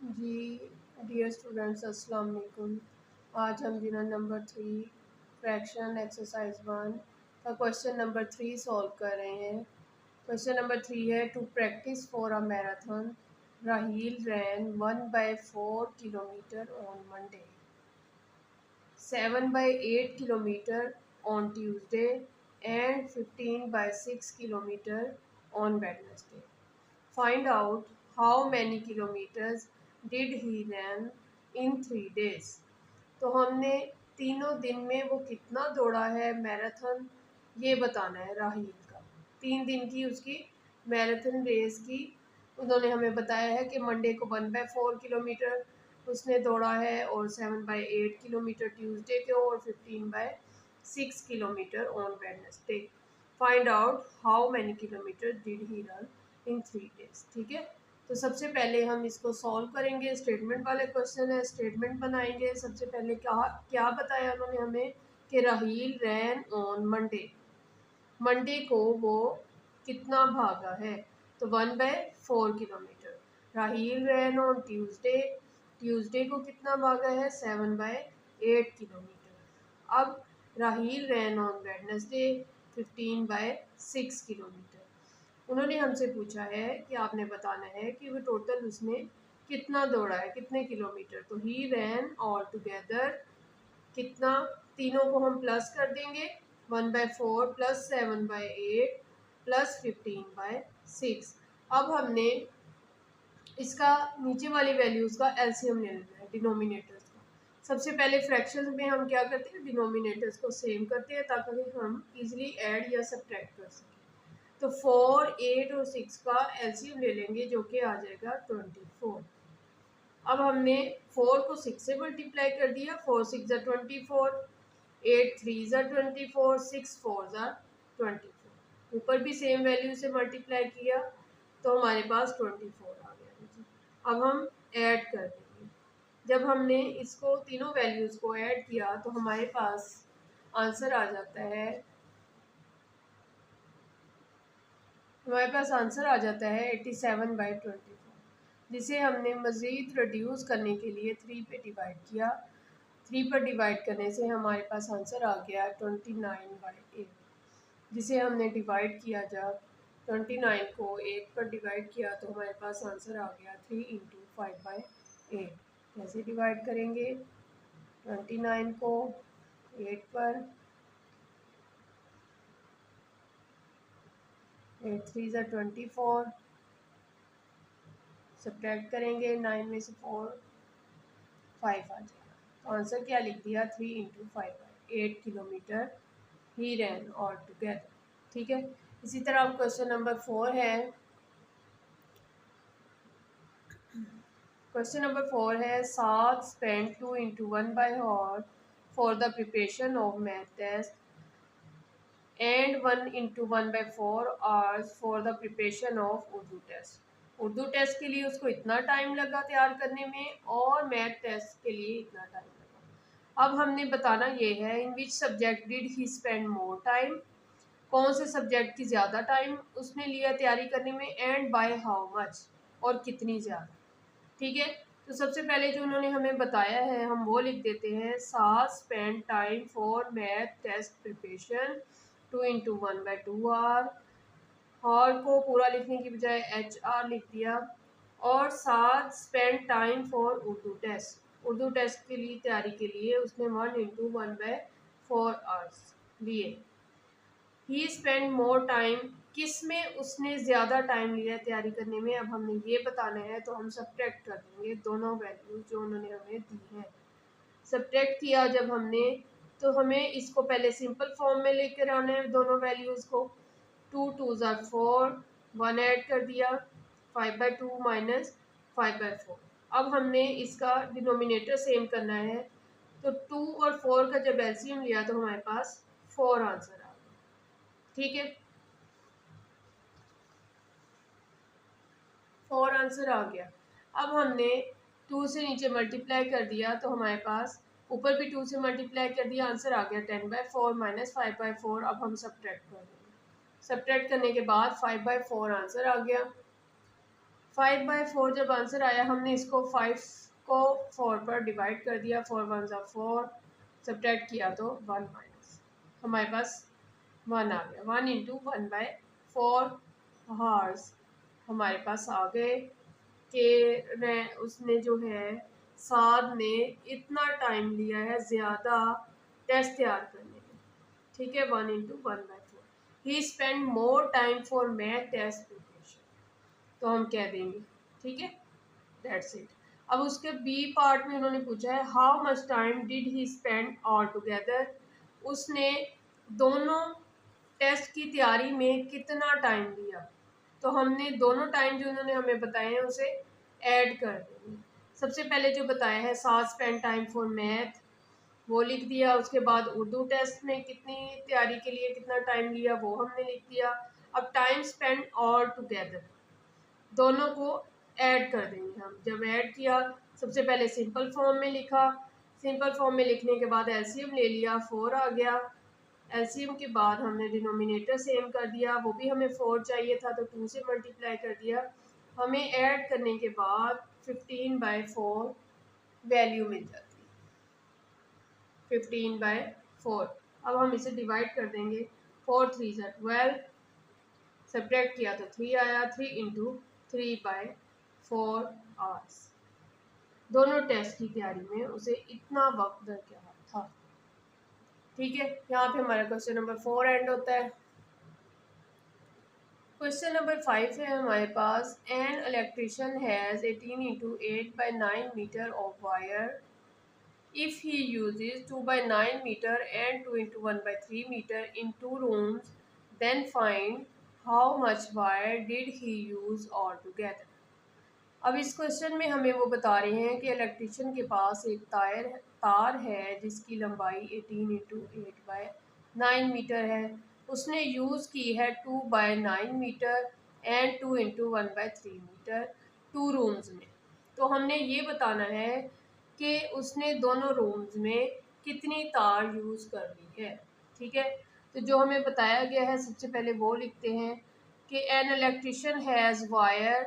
जी dear students, अस्सलाम वालेकुम। आज हम यूनिट नंबर 3 फ्रैक्शन एक्सरसाइज 1 का क्वेश्चन नंबर 3 सॉल्व कर रहे हैं। क्वेश्चन नंबर 3 है, to practice for a marathon Raheel ran 1/4 kilometre on Monday, 7/8 kilometer on Tuesday, and 15/6 kilometer on Wednesday. Find out how many kilometers did he run in 3 days. तो हमने तीनों दिन में वो कितना दौड़ा है मैराथन, ये बताना है राहील का। 3 दिन की उसकी मैराथन रेस की उन्होंने हमें बताया है कि मंडे को 1/4 किलोमीटर उसने दौड़ा है, और 7/8 किलोमीटर ट्यूसडे को, और 15/6 kilometre on Wednesday. Find out how many kilometre did he run in 3 days. ठीक है, तो सबसे पहले हम इसको सॉल्व करेंगे। स्टेटमेंट वाले क्वेश्चन है, स्टेटमेंट बनाएंगे। सबसे पहले क्या क्या बताया उन्होंने हमें कि Raheel ran on Monday, Monday को वो कितना भागा है, तो 1/4 kilometre. Raheel ran on Tuesday, Tuesday को कितना भागा है, 7/8 किलोमीटर। अब Raheel ran on Wednesday, 15/6 kilometre. उन्होंने हमसे पूछा है कि आपने बताना है कि वो टोटल उसने कितना दौड़ा है, कितने किलोमीटर। तो ही रैन ऑल टुगेदर कितना, तीनों को हम प्लस कर देंगे, 1/4 प्लस 7/8 प्लस 15/6। अब हमने इसका नीचे वाली वैल्यूज़ का एलसीएम ले लेना है, डिनोमिनेटर्स का। सबसे पहले फ्रैक्शंस में हम क्या करते हैं, डिनोमिनेटर्स को सेम करते हैं ताकि हम इजीली ऐड या सब्ट्रैक्ट कर सकें। तो 4, 8 और 6 का एलसीएम ले लेंगे, जो कि आ जाएगा 24। अब हमने 4 को 6 से मल्टीप्लाई कर दिया, 4 6 ज़ा 24, 8 3 ज़ा 24, 6 4 ज़ा 24। ऊपर भी सेम वैल्यू से मल्टीप्लाई किया तो हमारे पास 24 आ गया। अब हम ऐड कर देंगे। जब हमने इसको तीनों वैल्यूज़ को ऐड किया तो हमारे पास आंसर आ जाता है, हमारे पास आंसर आ जाता है 87/24, जिसे हमने मज़ीद रिड्यूस करने के लिए 3 पे डिवाइड किया। 3 पर डिवाइड करने से हमारे पास आंसर आ गया 29/8, जिसे हमने डिवाइड किया। जब 29 को 8 पर डिवाइड किया तो हमारे पास आंसर आ गया 3 × 5/8। कैसे डिवाइड करेंगे, 29 को 8 पर, 8 3 ज़ा 24, सब्ट्रैक्ट करेंगे 9 में से 4, 5 आ जाएगा। तो आंसर क्या लिख दिया, 3 × 5/8 किलोमीटर ही रैन ऑल टुगेदर। ठीक है, इसी तरह अब क्वेश्चन नंबर 4 है। क्वेश्चन नंबर 4 है, सात spend 2 × 1/2 for the preparation of math test एंड 1 × 1/4 hours for the preparation of Urdu test. Urdu test के लिए उसको इतना टाइम लगा तैयार करने में, और मैथ टेस्ट के लिए इतना टाइम लगा। अब हमने बताना ये है, in which subject did he spend more time, कौन से सब्जेक्ट की ज़्यादा टाइम उसने लिया तैयारी करने में, एंड बाय हाउ मच, और कितनी ज़्यादा। ठीक है, तो सबसे पहले जो उन्होंने हमें बताया है हम वो लिख देते हैं। सात spend time for math test preparation 2 × 1/2 hour, और को पूरा लिखने की बजाय HR लिख दिया। और सात spend time for Urdu test, Urdu test के लिए तैयारी के लिए उसने 1 × 1/4 आवर्स लिए। ही स्पेंड मोर टाइम, किस में उसने ज़्यादा टाइम लिया है तैयारी करने में। अब हमने ये बताना है, तो हम सब्ट्रैक्ट कर देंगे दोनों वैल्यूज जो उन्होंने हमें दी हैं। सब्ट्रैक्ट किया जब हमने, तो हमें इसको पहले सिंपल फॉर्म में लेकर आना है दोनों वैल्यूज़ को। 2 2 ज़ा 4, 1 ऐड कर दिया, 5/2 माइनस 5/4। अब हमने इसका डिनोमिनेटर सेम करना है, तो 2 और 4 का जब एलसीएम लिया तो हमारे पास 4 आंसर आ गया। ठीक है, 4 आंसर आ गया। अब हमने 2 से नीचे मल्टीप्लाई कर दिया तो हमारे पास ऊपर भी 2 से मल्टीप्लाई कर दिया, आंसर आ गया 10/4 माइनस 5/4। अब हम सब्ट्रैक्ट कर देंगे, सब्ट्रैक्ट करने के बाद 5/4 आंसर आ गया। 5/4 जब आंसर आया, हमने इसको 5 को 4 पर डिवाइड कर दिया। 4 1 4, सब्ट्रैक्ट किया तो 1 माइनस, हमारे पास 1 आ गया। 1 इंटू 1/4 हार्स हमारे पास आ गए कि उसने जो है साद ने इतना टाइम लिया है ज़्यादा टेस्ट तैयार करने में। ठीक है, 1 into 1/4, he spend more time for math test preparation, तो हम कह देंगे। ठीक है, दैट्स इट। अब उसके बी पार्ट में उन्होंने पूछा है how much time did he spend all together, उसने दोनों टेस्ट की तैयारी में कितना टाइम लिया। तो हमने दोनों टाइम जो उन्होंने हमें बताए हैं उसे ऐड कर देंगे। सबसे पहले जो बताया है साथ स्पेंड टाइम फॉर मैथ, वो लिख दिया। उसके बाद उर्दू टेस्ट में कितनी तैयारी के लिए कितना टाइम लिया वो हमने लिख दिया। अब टाइम स्पेंड ऑल टुगेदर, दोनों को ऐड कर देंगे हम। जब ऐड किया, सबसे पहले सिंपल फॉर्म में लिखा। सिंपल फॉर्म में लिखने के बाद एलसीएम ले लिया, 4 आ गया। एलसीएम के बाद हमने डिनोमिनेटर सेम कर दिया, वो भी हमें 4 चाहिए था तो 2 से मल्टीप्लाई कर दिया। हमें ऐड करने के बाद 15/4 वैल्यू मिल जाती है, 15/4। अब हम इसे डिवाइड कर देंगे। 4 3 12, सब्ट्रैक्ट किया तो 3 आया। 3 इंटू 3/4 आवर्स। दोनों टेस्ट की तैयारी में उसे इतना वक्त दरकार था। ठीक है, यहाँ पे हमारा क्वेश्चन नंबर 4 एंड होता है। क्वेश्चन नंबर 5 है हमारे पास, an electrician has 18 into 8/9 metre of wire, if he uses 2/9 meter and 2 into 1/3 meter in 2 rooms, then find how much wire did he use altogether। अब इस क्वेश्चन में हमें वो बता रहे हैं कि इलेक्ट्रिशियन के पास एक तार है जिसकी लंबाई 18 इंटू 8/9 मीटर है। उसने यूज़ की है 2/9 metre and 2 into 1/3 metre 2 rooms में। तो हमने ये बताना है कि उसने दोनों रूम्स में कितनी तार यूज़ कर ली है। ठीक है, तो जो हमें बताया गया है सबसे पहले वो लिखते हैं कि एन इलेक्ट्रिशियन हैज़ वायर,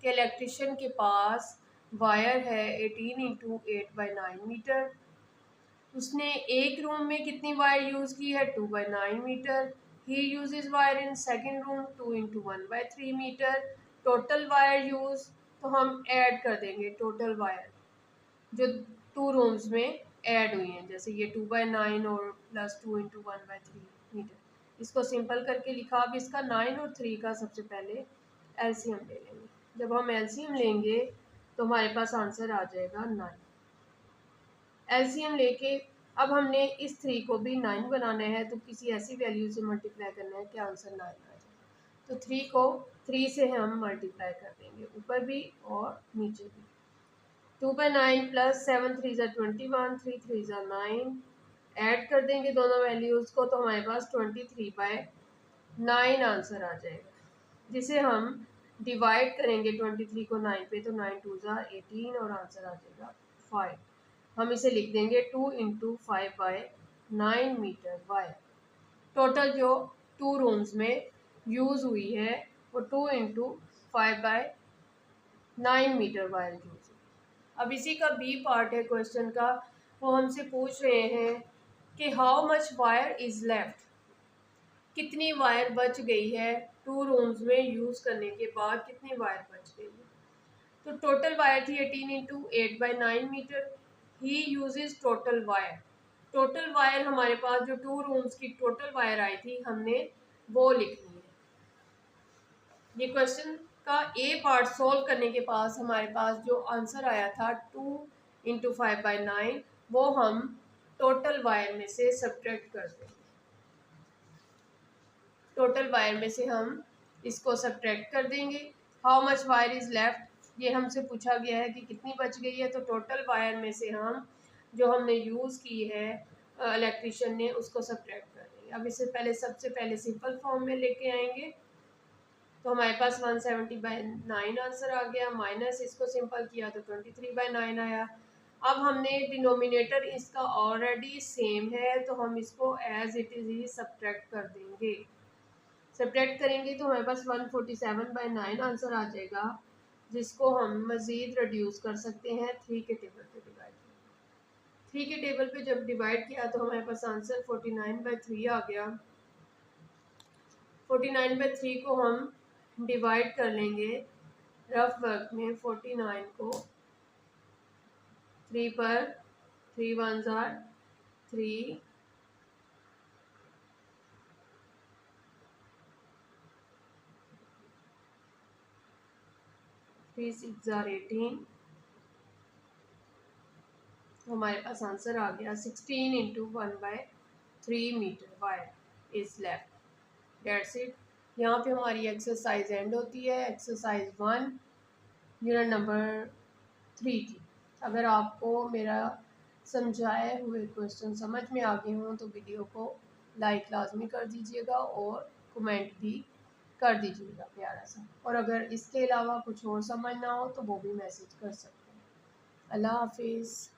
के इलेक्ट्रिशियन के पास वायर है 18 इंटू 8/9 मीटर। उसने एक रूम में कितनी वायर यूज़ की है 2/9 metre. He uses wire in second room 2 into 1/3 metre. Total wire use, तो हम ऐड कर देंगे टोटल वायर जो 2 रूम्स में ऐड हुई हैं, जैसे ये 2/9 और प्लस 2 इंटू 1/3 मीटर। इसको सिंपल करके लिखा। अब इसका 9 और 3 का सबसे पहले एलसीएम ले लेंगे। जब हम एलसीएम लेंगे तो हमारे पास आंसर आ जाएगा 9। एलसीएम लेके अब हमने इस 3 को भी 9 बनाना है, तो किसी ऐसी वैल्यू से मल्टीप्लाई करना है कि आंसर 9 आ जाए। तो 3 को 3 से हम मल्टीप्लाई कर देंगे, ऊपर भी और नीचे भी। 2/9 प्लस 7 3 21, 3 3 9, ऐड कर देंगे दोनों वैल्यूज़ को, तो हमारे पास 23/9 आंसर आ जाएगा, जिसे हम डिवाइड करेंगे 23 को 9 पे, तो 9 2 18 और आंसर आ जाएगा 5। हम इसे लिख देंगे 2 इंटू 5/9 मीटर वायर। टोटल जो 2 रूम्स में यूज़ हुई है वो 2 इंटू 5/9 मीटर वायर यूज़ हुई। अब इसी का बी पार्ट है क्वेश्चन का। वो हमसे पूछ रहे हैं कि how much wire is left, कितनी वायर बच गई है 2 रूम्स में यूज़ करने के बाद, कितनी वायर बच गई है। तो टोटल वायर थी 18 into 8/9 metre. He uses total wire. Total wire हमारे पास जो 2 रूम्स की टोटल वायर आई थी हमने वो लिखनी है। ये क्वेश्चन का ए पार्ट सॉल्व करने के पास हमारे पास जो आंसर आया था 2 इंटू 5/9, वो हम टोटल वायर में से सब्ट्रैक्ट कर देंगे। टोटल वायर में से हम इसको सब्ट्रैक्ट कर देंगे। How much wire is left, ये हमसे पूछा गया है कि कितनी बच गई है, तो टोटल वायर में से हम जो हमने यूज़ की है इलेक्ट्रिशियन ने उसको सब्ट्रैक्ट कर देंगे। अब इससे पहले सबसे पहले सिंपल फॉर्म में लेके आएंगे, तो हमारे पास 170/9 आंसर आ गया, माइनस इसको सिंपल किया तो 23/9 आया। अब हमने डिनोमिनेटर इसका ऑलरेडी सेम है, तो हम इसको एज इट इज़ ही सब्ट्रैक्ट कर देंगे। सब्ट्रैक्ट करेंगे तो हमारे पास 147/9 आंसर आ जाएगा। जिसको हम मज़ीद रिड्यूस कर सकते हैं 3 के टेबल पे डिवाइड करके। 3 के टेबल पे जब डिवाइड किया तो हमारे पास आंसर 49/3 आ गया। 49/3 को हम डिवाइड कर लेंगे रफ वर्क में। 49 को 3 पर, 3 1 ज़ार 3, 3 6 ज़ार 18। हमारे पास आंसर आ गया 16 into 1/3 metre wire is left. That's it. यहाँ पे हमारी एक्सरसाइज एंड होती है। एक्सरसाइज 1 यूनिट नंबर 3 की। अगर आपको मेरा समझाए हुए क्वेश्चन समझ में आ गए हों तो वीडियो को लाइक लाजमी कर दीजिएगा और कमेंट भी कर दीजिएगा प्यारा सा। और अगर इसके अलावा कुछ और समझ ना हो तो वो भी मैसेज कर सकते हैं। अल्लाह हाफिज़।